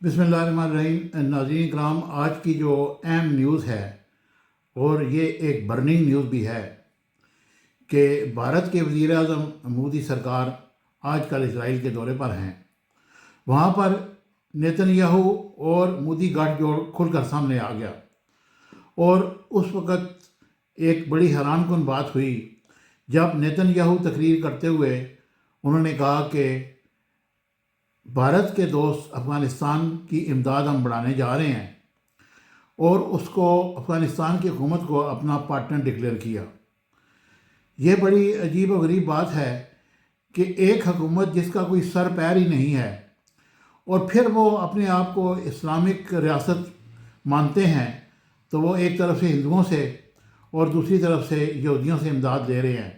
بسم اللہ الرحمن الرحیم۔ ناظرین کرام، آج کی جو اہم نیوز ہے اور یہ ایک برننگ نیوز بھی ہے کہ بھارت کے وزیر اعظم مودی سرکار آج کل اسرائیل کے دورے پر ہیں۔ وہاں پر نیتن یاہو اور مودی گٹھ جوڑ کھل کر سامنے آ گیا اور اس وقت ایک بڑی حیران کن بات ہوئی جب نیتن یاہو تقریر کرتے ہوئے انہوں نے کہا کہ بھارت کے دوست افغانستان کی امداد ہم بڑھانے جا رہے ہیں اور اس کو افغانستان کی حکومت کو اپنا پارٹنر ڈکلیئر کیا۔ یہ بڑی عجیب و غریب بات ہے کہ ایک حکومت جس کا کوئی سر پیر ہی نہیں ہے اور پھر وہ اپنے آپ کو اسلامک ریاست مانتے ہیں، تو وہ ایک طرف سے ہندوؤں سے اور دوسری طرف سے یہودیوں سے امداد لے رہے ہیں۔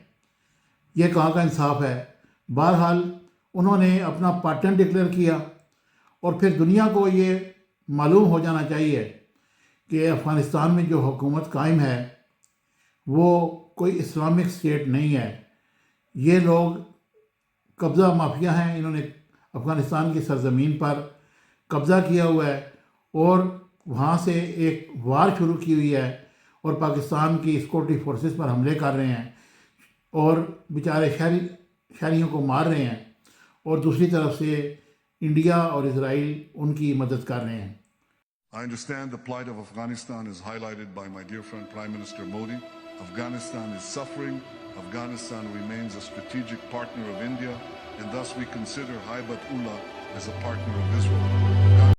یہ کہاں کا انصاف ہے؟ بہرحال انہوں نے اپنا پارٹنر ڈکلیئر کیا اور پھر دنیا کو یہ معلوم ہو جانا چاہیے کہ افغانستان میں جو حکومت قائم ہے وہ کوئی اسلامک اسٹیٹ نہیں ہے۔ یہ لوگ قبضہ مافیا ہیں، انہوں نے افغانستان کی سرزمین پر قبضہ کیا ہوا ہے اور وہاں سے ایک وار شروع کی ہوئی ہے اور پاکستان کی سیکورٹی فورسز پر حملے کر رہے ہیں اور بیچارے شہریوں کو مار رہے ہیں، اور دوسری طرف سے انڈیا اور اسرائیل ان کی مدد کر رہے ہیں۔ I understand the plight of Afghanistan is highlighted by my dear friend Prime Minister Modi. Afghanistan is suffering. Afghanistan remains a strategic partner of India, and thus we consider Haibat Ullah as a partner of Israel.